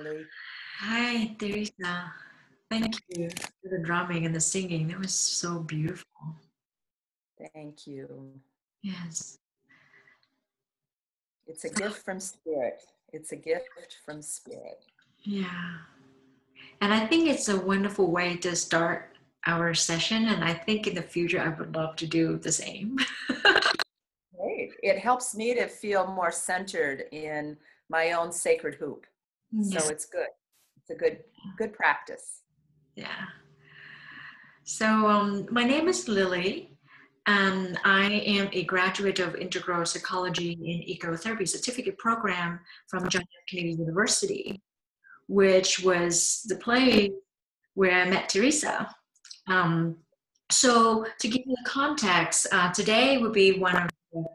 Lily. Hi, Teresa. Thank you for the drumming and the singing. That was so beautiful. Thank you. Yes. It's a gift from spirit. It's a gift from spirit. Yeah. And I think it's a wonderful way to start our session. And I think in the future, I would love to do the same. Great. It helps me to feel more centered in my own sacred hoop. Yes. So it's good. It's a good practice. Yeah. So my name is Lily, and I am a graduate of Integral Psychology in Ecotherapy certificate program from John F. Kennedy University, which was the place where I met Teresa. So to give you the context, today would be one of the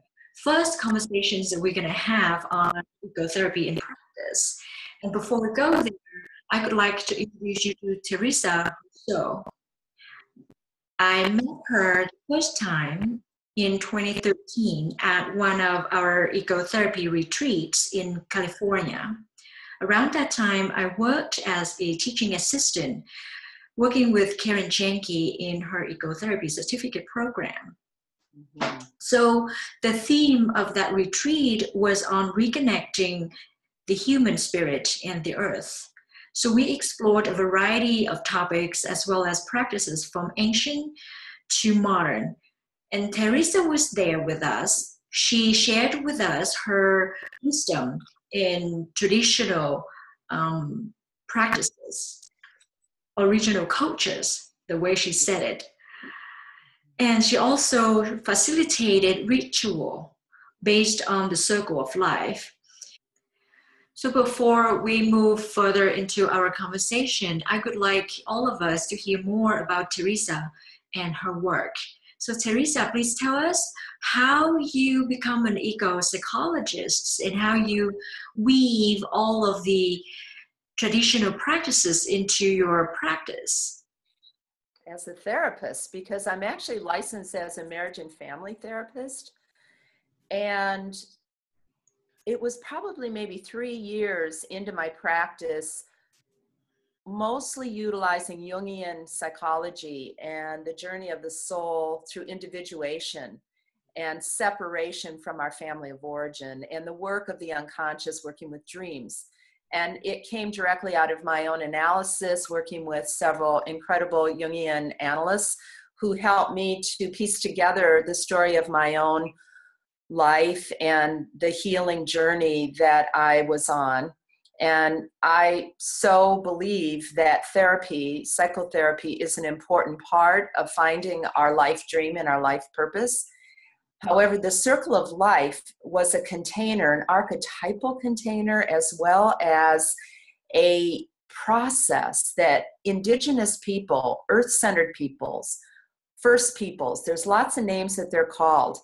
first conversations that we're going to have on ecotherapy in practice. And before we go there, I would like to introduce you to Teresa. So I met her the first time in 2013 at one of our ecotherapy retreats in California. Around that time, I worked as a teaching assistant working with Karen Janke in her ecotherapy certificate program. Mm-hmm. So the theme of that retreat was on reconnecting the human spirit and the earth. So we explored a variety of topics as well as practices from ancient to modern. And Teresa was there with us. She shared with us her wisdom in traditional practices, original cultures, the way she said it. And she also facilitated ritual based on the circle of life. So before we move further into our conversation, I would like all of us to hear more about Teresa and her work. So Teresa, please tell us how you become an eco-psychologist and how you weave all of the traditional practices into your practice. As a therapist, because I'm actually licensed as a marriage and family therapist. And it was probably maybe 3 years into my practice, mostly utilizing Jungian psychology and the journey of the soul through individuation and separation from our family of origin and the work of the unconscious working with dreams. And it came directly out of my own analysis, working with several incredible Jungian analysts who helped me to piece together the story of my own life and the healing journey that I was on. And I so believe that therapy, psychotherapy, is an important part of finding our life dream and our life purpose. However, the circle of life was a container, an archetypal container, as well as a process that indigenous people, earth-centered peoples, first peoples, there's lots of names that they're called,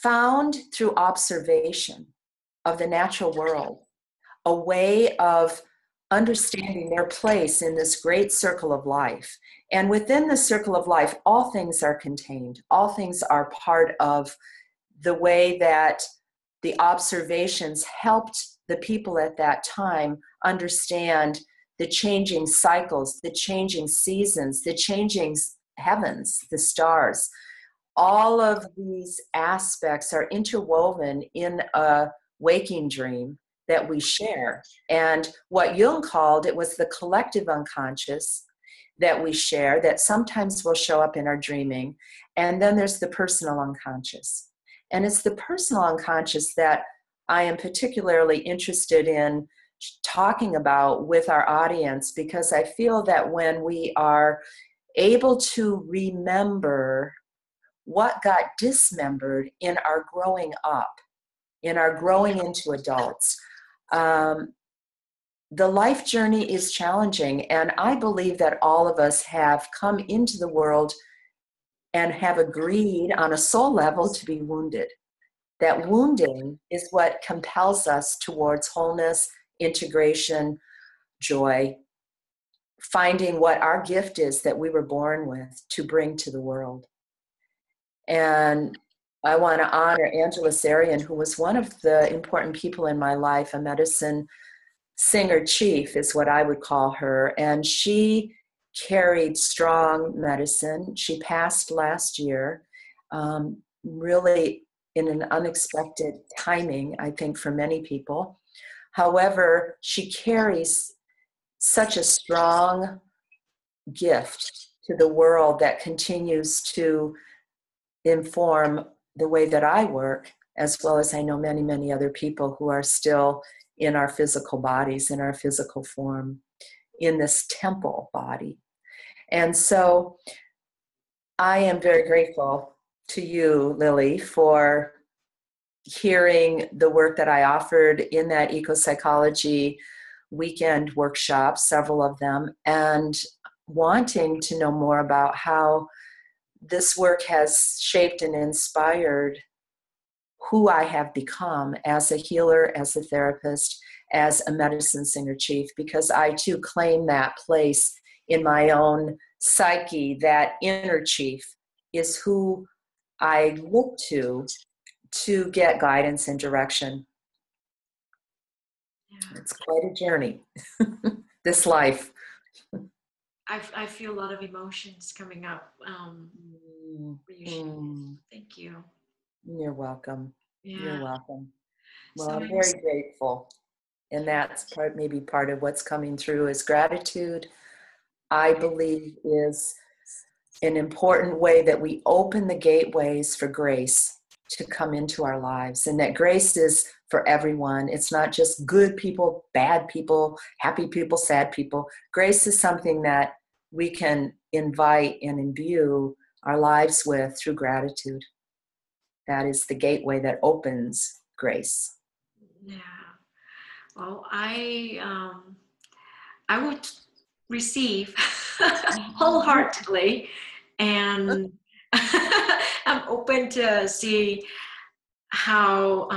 found through observation of the natural world a way of understanding their place in this great circle of life. And within the circle of life, all things are contained. All things are part of the way that the observations helped the people at that time understand the changing cycles, the changing seasons, the changing heavens, the stars. All of these aspects are interwoven in a waking dream that we share. And what Jung called, it was the collective unconscious that we share that sometimes will show up in our dreaming. And then there's the personal unconscious. And it's the personal unconscious that I am particularly interested in talking about with our audience, because I feel that when we are able to remember what got dismembered in our growing up, in our growing into adults, the life journey is challenging. And I believe that all of us have come into the world and have agreed on a soul level to be wounded. That wounding is what compels us towards wholeness, integration, joy, finding what our gift is that we were born with to bring to the world. And I want to honor Angela Sarian, who was one of the important people in my life, a medicine singer chief is what I would call her. And she carried strong medicine. She passed last year, really in an unexpected timing, I think, for many people. However, she carries such a strong gift to the world that continues to inform the way that I work, as well as I know many, many other people who are still in our physical bodies, in our physical form, in this temple body. And so I am very grateful to you, Lily, for hearing the work that I offered in that eco-psychology weekend workshop, several of them, and wanting to know more about how this work has shaped and inspired who I have become as a healer, as a therapist, as a medicine singer chief, because I too claim that place in my own psyche. That inner chief is who I look to get guidance and direction. Yeah. It's quite a journey, this life. I feel a lot of emotions coming up. Thank you. You're welcome. Yeah. You're welcome. Well, So I'm very grateful. And that's maybe part of what's coming through is gratitude. I believe is an important way that we open the gateways for grace to come into our lives. And that grace is for everyone. It's not just good people, bad people, happy people, sad people. Grace is something that we can invite and imbue our lives with through gratitude. That is the gateway that opens grace. Yeah. Well, I would receive wholeheartedly, and I'm open to see how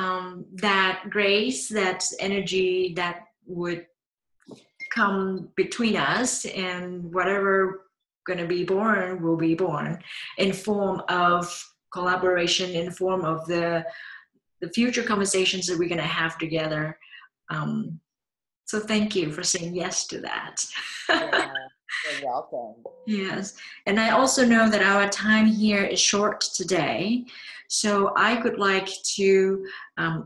that grace, that energy that would come between us, and whatever going to be born will be born in form of collaboration, in form of the future conversations that we're going to have together. So thank you for saying yes to that. Yeah, you're welcome. Yes. And I also know that our time here is short today. So I would like to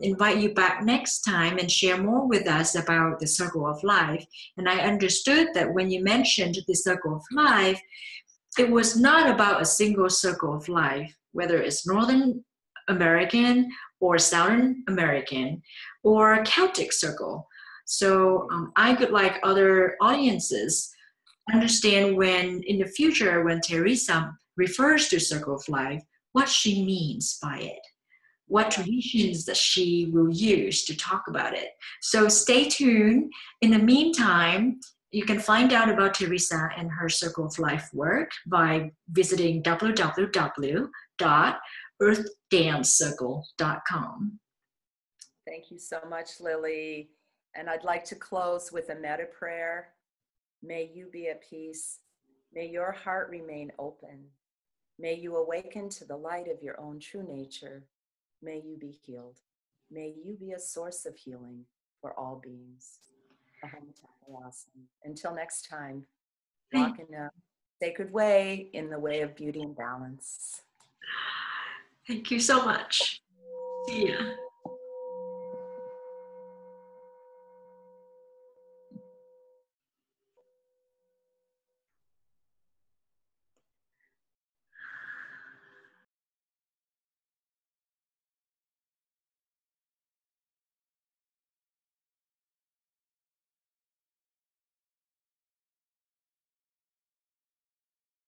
invite you back next time and share more with us about the circle of life. And I understood that when you mentioned the circle of life, it was not about a single circle of life, whether it's Northern American or Southern American or Celtic circle. So I would like other audiences understand when in the future when Teresa refers to circle of life, what she means by it, what traditions that she will use to talk about it. So stay tuned. In the meantime, you can find out about Teresa and her circle of life work by visiting www.earthflow.com earthdancecircle.com. Thank you so much, Lily. And I'd like to close with a metta prayer. May you be at peace. May your heart remain open. May you awaken to the light of your own true nature. May you be healed. May you be a source of healing for all beings. Aham Tathayasana. Until next time, walk in a sacred way, in the way of beauty and balance. Thank you so much. See ya.